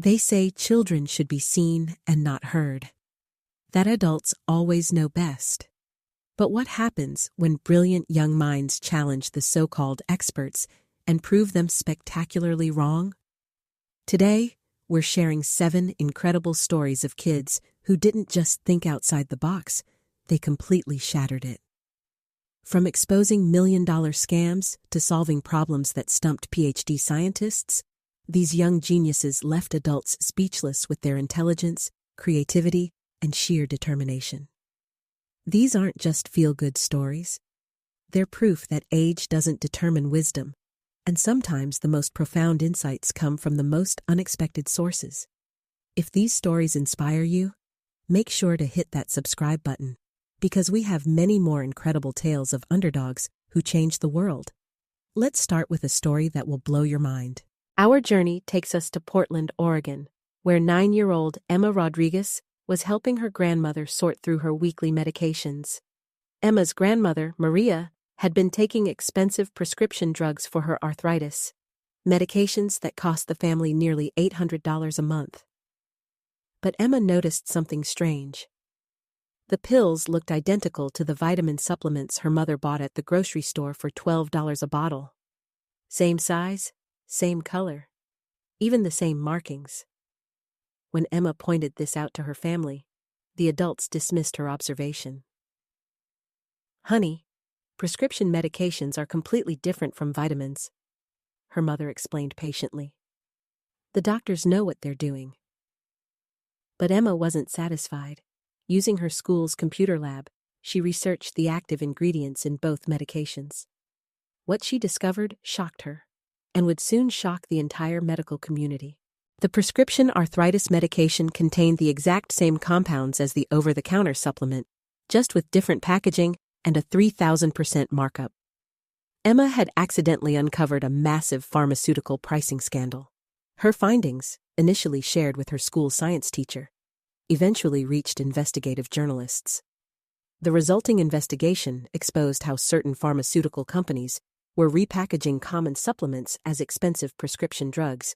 They say children should be seen and not heard. That adults always know best. But what happens when brilliant young minds challenge the so-called experts and prove them spectacularly wrong? Today, we're sharing 7 incredible stories of kids who didn't just think outside the box, they completely shattered it. From exposing million-dollar scams to solving problems that stumped PhD scientists, these young geniuses left adults speechless with their intelligence, creativity, and sheer determination. These aren't just feel-good stories. They're proof that age doesn't determine wisdom, and sometimes the most profound insights come from the most unexpected sources. If these stories inspire you, make sure to hit that subscribe button, because we have many more incredible tales of underdogs who changed the world. Let's start with a story that will blow your mind. Our journey takes us to Portland, Oregon, where 9-year-old Emma Rodriguez was helping her grandmother sort through her weekly medications. Emma's grandmother, Maria, had been taking expensive prescription drugs for her arthritis, medications that cost the family nearly $800 a month. But Emma noticed something strange. The pills looked identical to the vitamin supplements her mother bought at the grocery store for $12 a bottle. Same size, same color, even the same markings. When Emma pointed this out to her family, the adults dismissed her observation. "Honey, prescription medications are completely different from vitamins," her mother explained patiently. "The doctors know what they're doing." But Emma wasn't satisfied. Using her school's computer lab, she researched the active ingredients in both medications. What she discovered shocked her, and would soon shock the entire medical community. The prescription arthritis medication contained the exact same compounds as the over-the-counter supplement, just with different packaging and a 3,000% markup. Emma had accidentally uncovered a massive pharmaceutical pricing scandal. Her findings, initially shared with her school science teacher, eventually reached investigative journalists. The resulting investigation exposed how certain pharmaceutical companies were repackaging common supplements as expensive prescription drugs,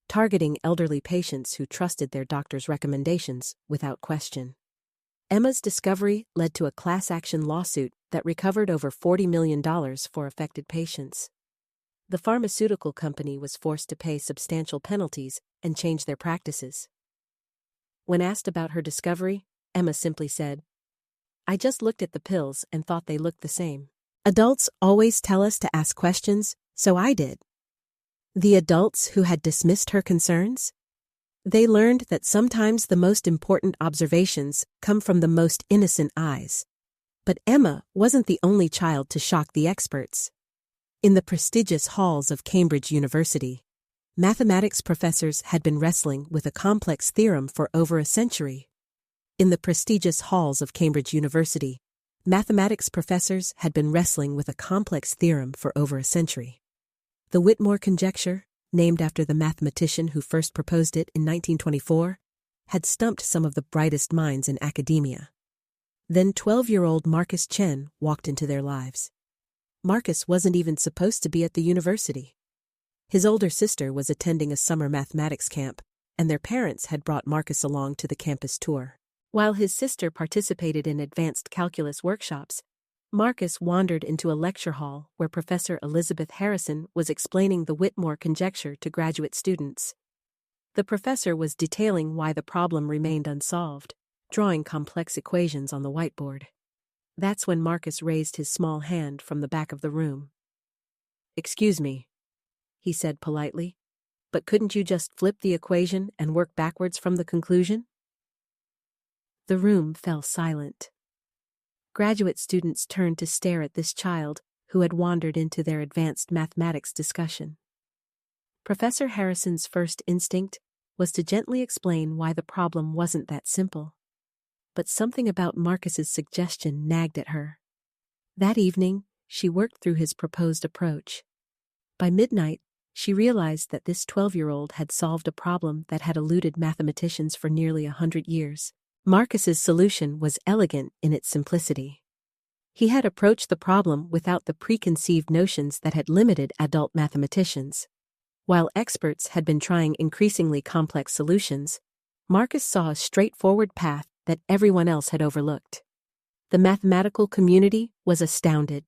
targeting elderly patients who trusted their doctor's recommendations without question. Emma's discovery led to a class action lawsuit that recovered over $40 million for affected patients. The pharmaceutical company was forced to pay substantial penalties and change their practices. When asked about her discovery, Emma simply said, "I just looked at the pills and thought they looked the same. Adults always tell us to ask questions, so I did." The adults who had dismissed her concerns? They learned that sometimes the most important observations come from the most innocent eyes. But Emma wasn't the only child to shock the experts. In the prestigious halls of Cambridge University, mathematics professors had been wrestling with a complex theorem for over a century. In the prestigious halls of Cambridge University, mathematics professors had been wrestling with a complex theorem for over a century. The Whitmore conjecture, named after the mathematician who first proposed it in 1924, had stumped some of the brightest minds in academia. Then 12-year-old Marcus Chen walked into their lives. Marcus wasn't even supposed to be at the university. His older sister was attending a summer mathematics camp, and their parents had brought Marcus along to the campus tour. While his sister participated in advanced calculus workshops, Marcus wandered into a lecture hall where Professor Elizabeth Harrison was explaining the Whitmore conjecture to graduate students. The professor was detailing why the problem remained unsolved, drawing complex equations on the whiteboard. That's when Marcus raised his small hand from the back of the room. "Excuse me," he said politely, "but couldn't you just flip the equation and work backwards from the conclusion?" The room fell silent. Graduate students turned to stare at this child who had wandered into their advanced mathematics discussion. Professor Harrison's first instinct was to gently explain why the problem wasn't that simple. But something about Marcus's suggestion nagged at her. That evening, she worked through his proposed approach. By midnight, she realized that this 12-year-old had solved a problem that had eluded mathematicians for nearly 100 years. Marcus's solution was elegant in its simplicity. He had approached the problem without the preconceived notions that had limited adult mathematicians. While experts had been trying increasingly complex solutions, Marcus saw a straightforward path that everyone else had overlooked. The mathematical community was astounded.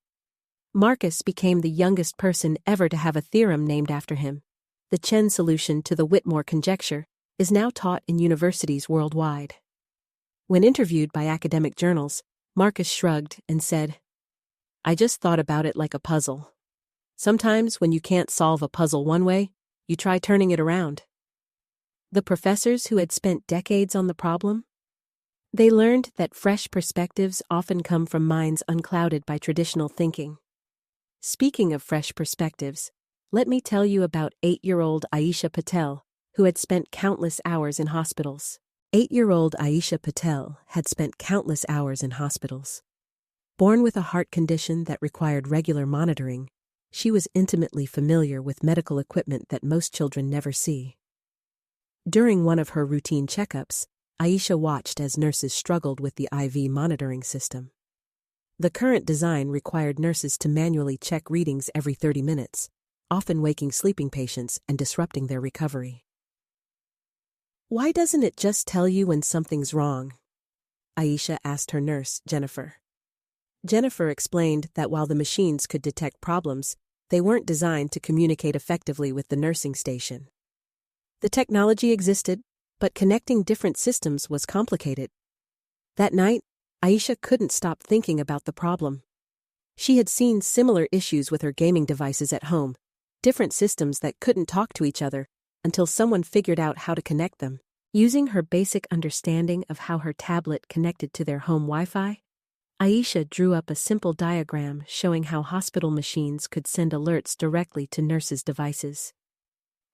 Marcus became the youngest person ever to have a theorem named after him. The Chen solution to the Whitmore conjecture is now taught in universities worldwide. When interviewed by academic journals, Marcus shrugged and said, "I just thought about it like a puzzle. Sometimes when you can't solve a puzzle one way, you try turning it around." The professors who had spent decades on the problem? They learned that fresh perspectives often come from minds unclouded by traditional thinking. Speaking of fresh perspectives, let me tell you about 8-year-old Aisha Patel, who had spent countless hours in hospitals. 8-year-old Aisha Patel had spent countless hours in hospitals. Born with a heart condition that required regular monitoring, she was intimately familiar with medical equipment that most children never see. During one of her routine checkups, Aisha watched as nurses struggled with the IV monitoring system. The current design required nurses to manually check readings every 30 minutes, often waking sleeping patients and disrupting their recovery. "Why doesn't it just tell you when something's wrong?" Aisha asked her nurse, Jennifer. Jennifer explained that while the machines could detect problems, they weren't designed to communicate effectively with the nursing station. The technology existed, but connecting different systems was complicated. That night, Aisha couldn't stop thinking about the problem. She had seen similar issues with her gaming devices at home, different systems that couldn't talk to each other until someone figured out how to connect them. Using her basic understanding of how her tablet connected to their home Wi-Fi, Aisha drew up a simple diagram showing how hospital machines could send alerts directly to nurses' devices.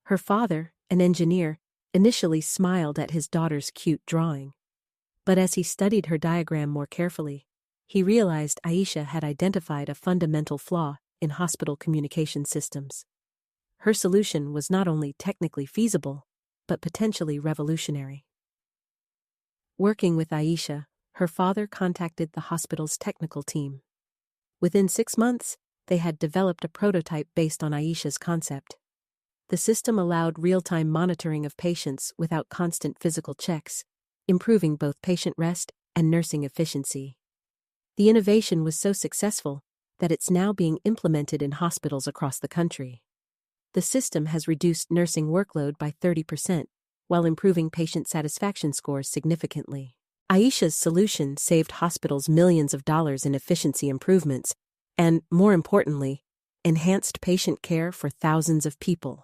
Her father, an engineer, initially smiled at his daughter's cute drawing. But as he studied her diagram more carefully, he realized Aisha had identified a fundamental flaw in hospital communication systems. Her solution was not only technically feasible, but potentially revolutionary. Working with Aisha, her father contacted the hospital's technical team. Within 6 months, they had developed a prototype based on Aisha's concept. The system allowed real-time monitoring of patients without constant physical checks, improving both patient rest and nursing efficiency. The innovation was so successful that it's now being implemented in hospitals across the country. The system has reduced nursing workload by 30%, while improving patient satisfaction scores significantly. Aisha's solution saved hospitals millions of dollars in efficiency improvements and, more importantly, enhanced patient care for thousands of people.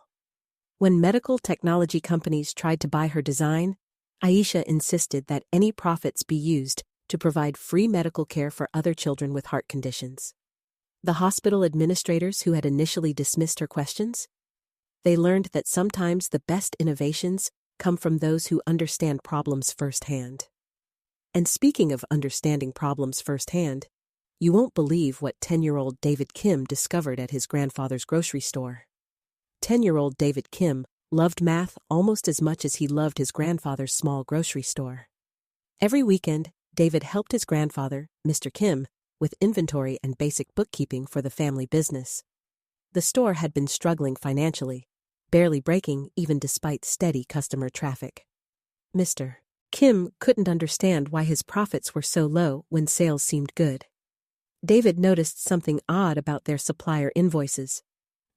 When medical technology companies tried to buy her design, Aisha insisted that any profits be used to provide free medical care for other children with heart conditions. The hospital administrators who had initially dismissed her questions? They learned that sometimes the best innovations come from those who understand problems firsthand. And speaking of understanding problems firsthand, you won't believe what 10-year-old David Kim discovered at his grandfather's grocery store. 10-year-old David Kim loved math almost as much as he loved his grandfather's small grocery store. Every weekend, David helped his grandfather, Mr. Kim, with inventory and basic bookkeeping for the family business. The store had been struggling financially, barely breaking even despite steady customer traffic. Mr. Kim couldn't understand why his profits were so low when sales seemed good. David noticed something odd about their supplier invoices.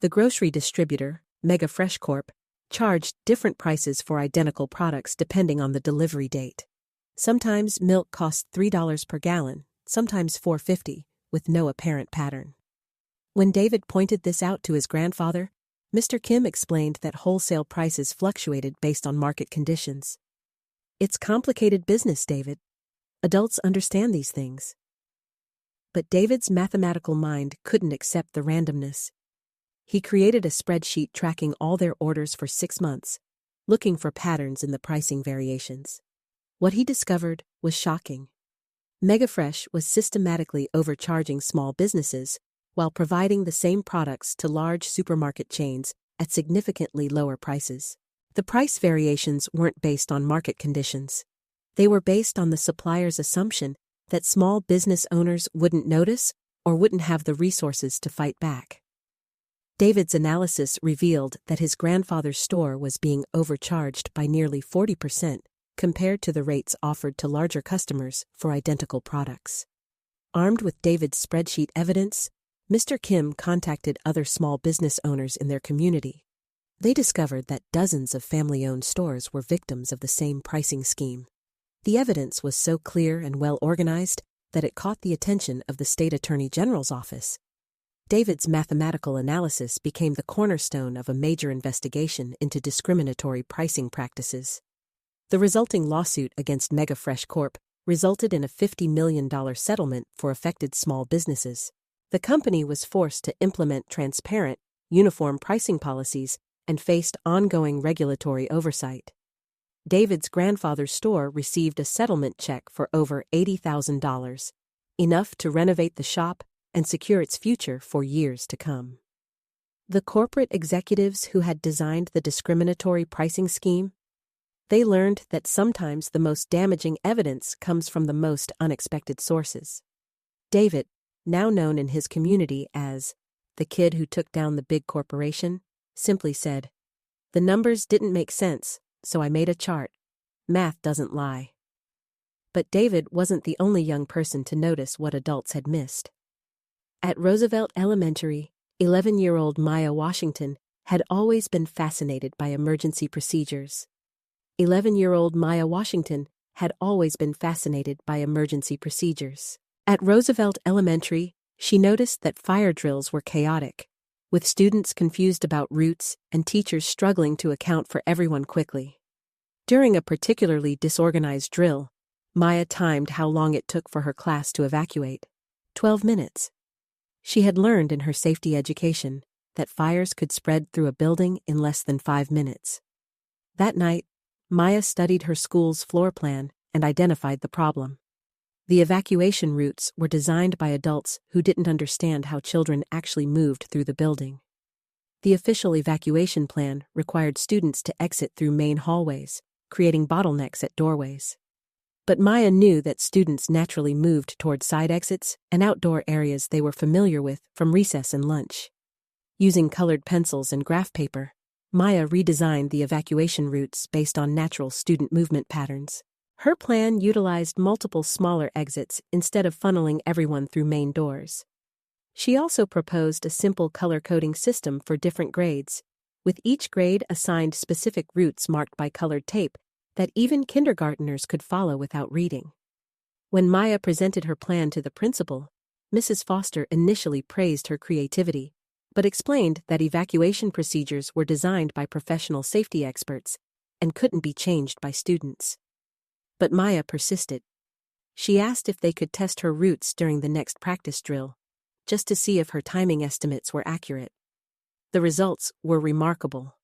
The grocery distributor, Mega Fresh Corp., charged different prices for identical products depending on the delivery date. Sometimes milk cost $3 per gallon, sometimes $4.50, with no apparent pattern. When David pointed this out to his grandfather, Mr. Kim explained that wholesale prices fluctuated based on market conditions. "It's complicated business, David. Adults understand these things." But David's mathematical mind couldn't accept the randomness. He created a spreadsheet tracking all their orders for 6 months, looking for patterns in the pricing variations. What he discovered was shocking. MegaFresh was systematically overcharging small businesses while providing the same products to large supermarket chains at significantly lower prices. The price variations weren't based on market conditions. They were based on the supplier's assumption that small business owners wouldn't notice or wouldn't have the resources to fight back. David's analysis revealed that his grandfather's store was being overcharged by nearly 40% compared to the rates offered to larger customers for identical products. Armed with David's spreadsheet evidence, Mr. Kim contacted other small business owners in their community. They discovered that dozens of family-owned stores were victims of the same pricing scheme. The evidence was so clear and well organized that it caught the attention of the state attorney general's office. David's mathematical analysis became the cornerstone of a major investigation into discriminatory pricing practices. The resulting lawsuit against Mega Fresh Corp resulted in a $50 million settlement for affected small businesses. The company was forced to implement transparent, uniform pricing policies and faced ongoing regulatory oversight. David's grandfather's store received a settlement check for over $80,000, enough to renovate the shop and secure its future for years to come. The corporate executives who had designed the discriminatory pricing scheme, they learned that sometimes the most damaging evidence comes from the most unexpected sources. David, now known in his community as the kid who took down the big corporation, simply said, "The numbers didn't make sense, so I made a chart. Math doesn't lie." But David wasn't the only young person to notice what adults had missed. At Roosevelt Elementary, 11-year-old Maya Washington had always been fascinated by emergency procedures. 11-year-old Maya Washington had always been fascinated by emergency procedures. At Roosevelt Elementary, she noticed that fire drills were chaotic, with students confused about routes and teachers struggling to account for everyone quickly. During a particularly disorganized drill, Maya timed how long it took for her class to evacuate. 12 minutes. She had learned in her safety education that fires could spread through a building in less than 5 minutes. That night, Maya studied her school's floor plan and identified the problem. The evacuation routes were designed by adults who didn't understand how children actually moved through the building. The official evacuation plan required students to exit through main hallways, creating bottlenecks at doorways. But Maya knew that students naturally moved toward side exits and outdoor areas they were familiar with from recess and lunch. Using colored pencils and graph paper, Maya redesigned the evacuation routes based on natural student movement patterns. Her plan utilized multiple smaller exits instead of funneling everyone through main doors. She also proposed a simple color-coding system for different grades, with each grade assigned specific routes marked by colored tape that even kindergarteners could follow without reading. When Maya presented her plan to the principal, Mrs. Foster initially praised her creativity, but explained that evacuation procedures were designed by professional safety experts and couldn't be changed by students. But Maya persisted. She asked if they could test her routes during the next practice drill, just to see if her timing estimates were accurate. The results were remarkable.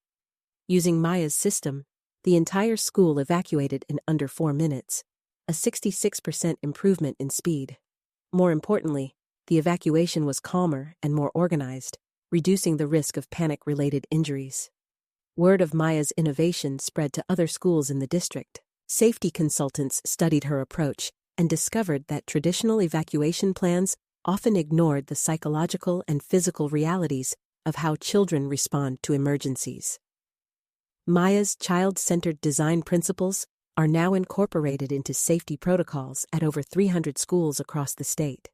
Using Maya's system, the entire school evacuated in under 4 minutes, a 66% improvement in speed. More importantly, the evacuation was calmer and more organized, reducing the risk of panic-related injuries. Word of Maya's innovation spread to other schools in the district. Safety consultants studied her approach and discovered that traditional evacuation plans often ignored the psychological and physical realities of how children respond to emergencies. Maya's child-centered design principles are now incorporated into safety protocols at over 300 schools across the state.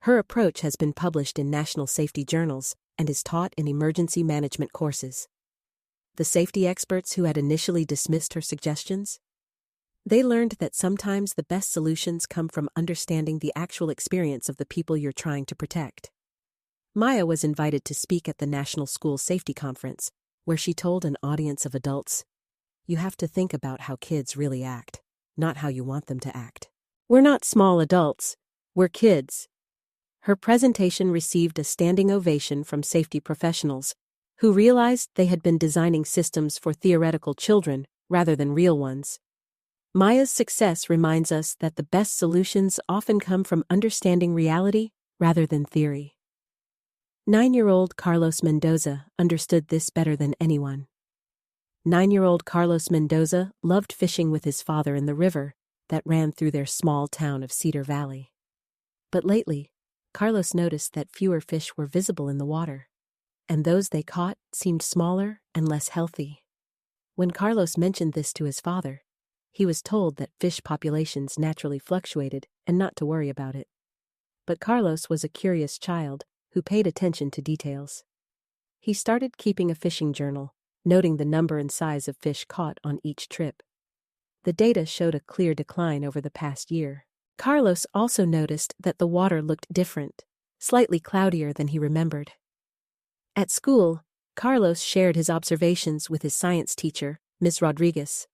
Her approach has been published in national safety journals and is taught in emergency management courses. The safety experts who had initially dismissed her suggestions? They learned that sometimes the best solutions come from understanding the actual experience of the people you're trying to protect. Maya was invited to speak at the National School Safety Conference, where she told an audience of adults, "You have to think about how kids really act, not how you want them to act. We're not small adults, we're kids." Her presentation received a standing ovation from safety professionals, who realized they had been designing systems for theoretical children rather than real ones. Maya's success reminds us that the best solutions often come from understanding reality rather than theory. 9-year-old Carlos Mendoza understood this better than anyone. 9-year-old Carlos Mendoza loved fishing with his father in the river that ran through their small town of Cedar Valley. But lately, Carlos noticed that fewer fish were visible in the water. and those they caught seemed smaller and less healthy. When Carlos mentioned this to his father, he was told that fish populations naturally fluctuated and not to worry about it. But Carlos was a curious child who paid attention to details. He started keeping a fishing journal, noting the number and size of fish caught on each trip. The data showed a clear decline over the past year. Carlos also noticed that the water looked different, slightly cloudier than he remembered. At school, Carlos shared his observations with his science teacher, Ms. Rodriguez.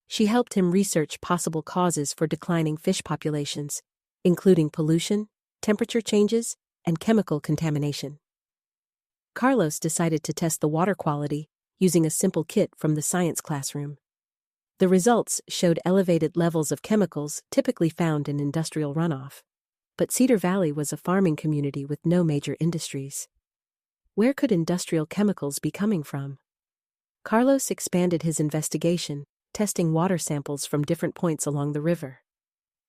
She helped him research possible causes for declining fish populations, including pollution, temperature changes, and chemical contamination. Carlos decided to test the water quality using a simple kit from the science classroom. The results showed elevated levels of chemicals typically found in industrial runoff. But Cedar Valley was a farming community with no major industries. Where could industrial chemicals be coming from? Carlos expanded his investigation, testing water samples from different points along the river.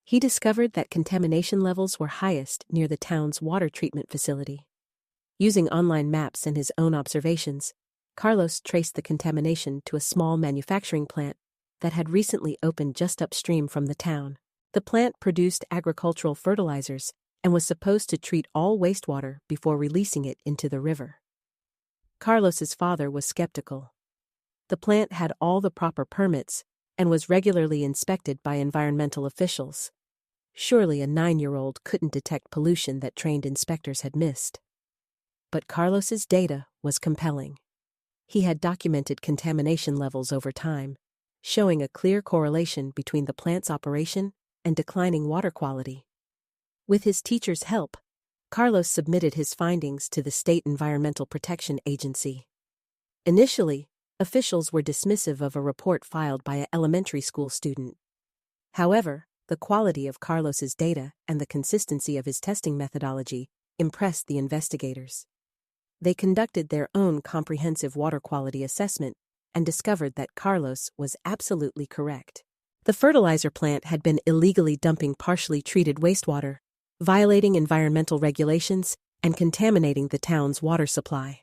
He discovered that contamination levels were highest near the town's water treatment facility. Using online maps and his own observations, Carlos traced the contamination to a small manufacturing plant that had recently opened just upstream from the town. The plant produced agricultural fertilizers and was supposed to treat all wastewater before releasing it into the river. Carlos's father was skeptical. The plant had all the proper permits and was regularly inspected by environmental officials. Surely a 9-year-old couldn't detect pollution that trained inspectors had missed. But Carlos's data was compelling. He had documented contamination levels over time, showing a clear correlation between the plant's operation and declining water quality. With his teacher's help, Carlos submitted his findings to the State Environmental Protection Agency. Initially, officials were dismissive of a report filed by an elementary school student. However, the quality of Carlos's data and the consistency of his testing methodology impressed the investigators. They conducted their own comprehensive water quality assessment and discovered that Carlos was absolutely correct. The fertilizer plant had been illegally dumping partially treated wastewater, violating environmental regulations and contaminating the town's water supply.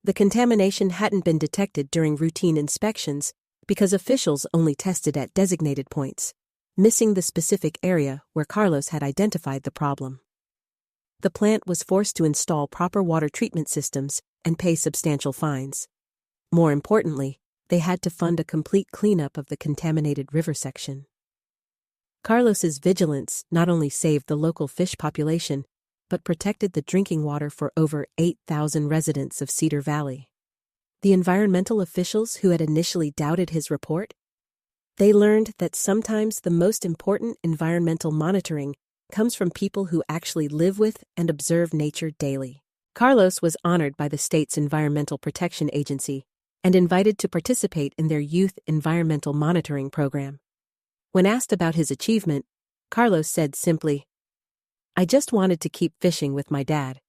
The contamination hadn't been detected during routine inspections because officials only tested at designated points, missing the specific area where Carlos had identified the problem. The plant was forced to install proper water treatment systems and pay substantial fines. More importantly, they had to fund a complete cleanup of the contaminated river section. Carlos's vigilance not only saved the local fish population, but protected the drinking water for over 8,000 residents of Cedar Valley. The environmental officials who had initially doubted his report, they learned that sometimes the most important environmental monitoring comes from people who actually live with and observe nature daily. Carlos was honored by the state's Environmental Protection Agency and invited to participate in their youth environmental monitoring program. When asked about his achievement, Carlos said simply, "I just wanted to keep fishing with my dad.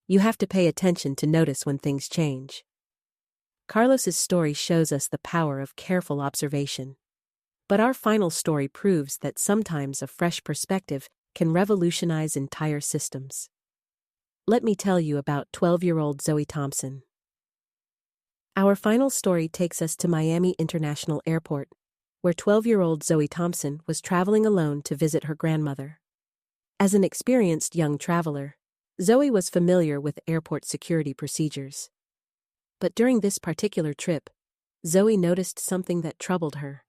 You have to pay attention to notice when things change." Carlos's story shows us the power of careful observation. But our final story proves that sometimes a fresh perspective can revolutionize entire systems. Let me tell you about 12-year-old Zoe Thompson. Our final story takes us to Miami International Airport, where 12-year-old Zoe Thompson was traveling alone to visit her grandmother. As an experienced young traveler, Zoe was familiar with airport security procedures. But during this particular trip, Zoe noticed something that troubled her.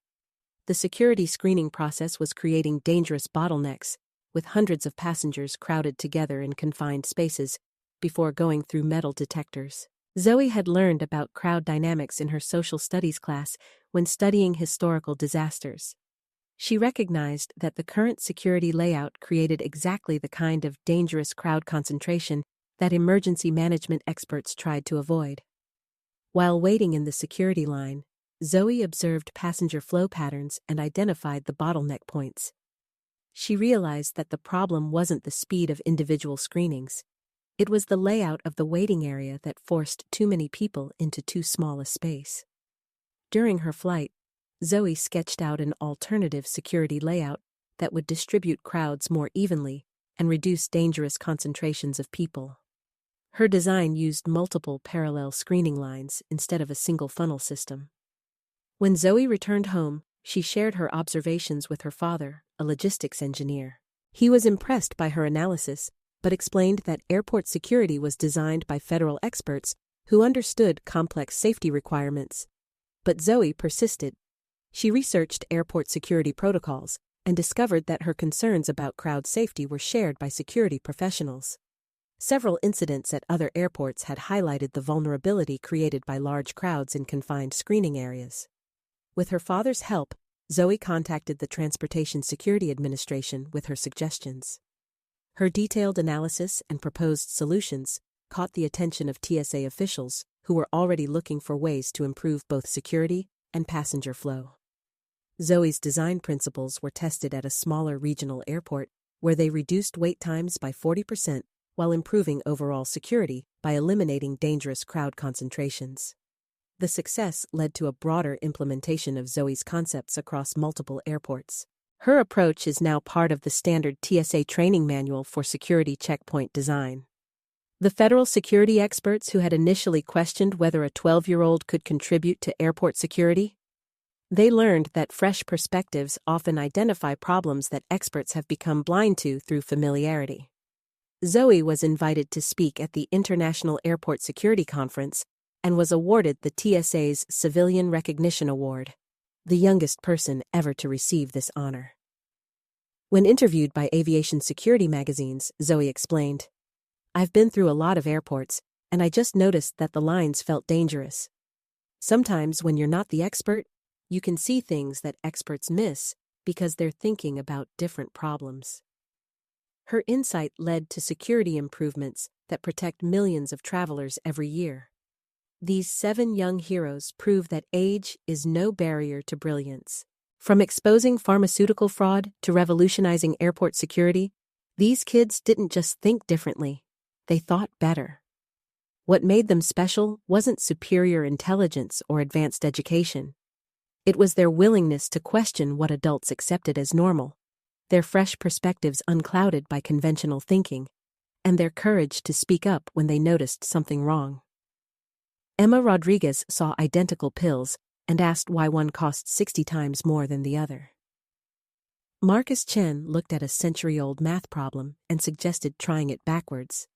The security screening process was creating dangerous bottlenecks, with hundreds of passengers crowded together in confined spaces before going through metal detectors. Zoe had learned about crowd dynamics in her social studies class when studying historical disasters. She recognized that the current security layout created exactly the kind of dangerous crowd concentration that emergency management experts tried to avoid. While waiting in the security line, Zoe observed passenger flow patterns and identified the bottleneck points. She realized that the problem wasn't the speed of individual screenings. It was the layout of the waiting area that forced too many people into too small a space. During her flight, Zoe sketched out an alternative security layout that would distribute crowds more evenly and reduce dangerous concentrations of people. Her design used multiple parallel screening lines instead of a single funnel system. When Zoe returned home, she shared her observations with her father, a logistics engineer. He was impressed by her analysis, but explained that airport security was designed by federal experts who understood complex safety requirements. But Zoe persisted. She researched airport security protocols and discovered that her concerns about crowd safety were shared by security professionals. Several incidents at other airports had highlighted the vulnerability created by large crowds in confined screening areas. With her father's help, Zoe contacted the Transportation Security Administration with her suggestions. Her detailed analysis and proposed solutions caught the attention of TSA officials who were already looking for ways to improve both security and passenger flow. Zoe's design principles were tested at a smaller regional airport where they reduced wait times by 40% while improving overall security by eliminating dangerous crowd concentrations. The success led to a broader implementation of Zoe's concepts across multiple airports. Her approach is now part of the standard TSA training manual for security checkpoint design. The federal security experts who had initially questioned whether a 12-year-old could contribute to airport security, they learned that fresh perspectives often identify problems that experts have become blind to through familiarity. Zoe was invited to speak at the International Airport Security Conference and was awarded the TSA's Civilian Recognition Award, the youngest person ever to receive this honor. When interviewed by aviation security magazines, Zoe explained, "I've been through a lot of airports, and I just noticed that the lines felt dangerous. Sometimes when you're not the expert, you can see things that experts miss because they're thinking about different problems." Her insight led to security improvements that protect millions of travelers every year. These 7 young heroes prove that age is no barrier to brilliance. From exposing pharmaceutical fraud to revolutionizing airport security, these kids didn't just think differently, they thought better. What made them special wasn't superior intelligence or advanced education. It was their willingness to question what adults accepted as normal, their fresh perspectives unclouded by conventional thinking, and their courage to speak up when they noticed something wrong. Emma Rodriguez saw identical pills and asked why one cost 60 times more than the other. Marcus Chen looked at a century-old math problem and suggested trying it backwards.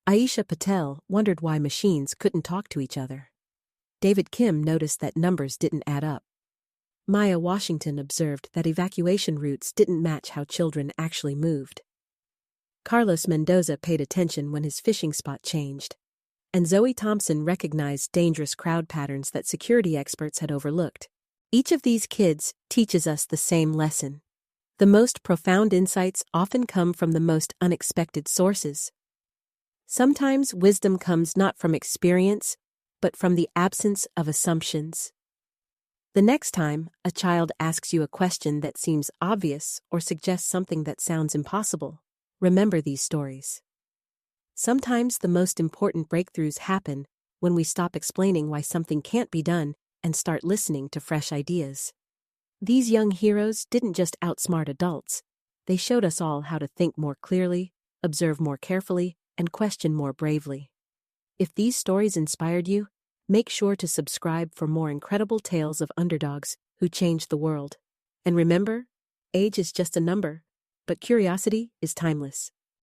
Aisha Patel wondered why machines couldn't talk to each other. David Kim noticed that numbers didn't add up. Maya Washington observed that evacuation routes didn't match how children actually moved. Carlos Mendoza paid attention when his fishing spot changed. And Zoe Thompson recognized dangerous crowd patterns that security experts had overlooked. Each of these kids teaches us the same lesson. The most profound insights often come from the most unexpected sources. Sometimes wisdom comes not from experience, but from the absence of assumptions. The next time a child asks you a question that seems obvious or suggests something that sounds impossible, remember these stories. Sometimes the most important breakthroughs happen when we stop explaining why something can't be done and start listening to fresh ideas. These young heroes didn't just outsmart adults, they showed us all how to think more clearly, observe more carefully, and question more bravely. If these stories inspired you, make sure to subscribe for more incredible tales of underdogs who changed the world. And remember, age is just a number, but curiosity is timeless.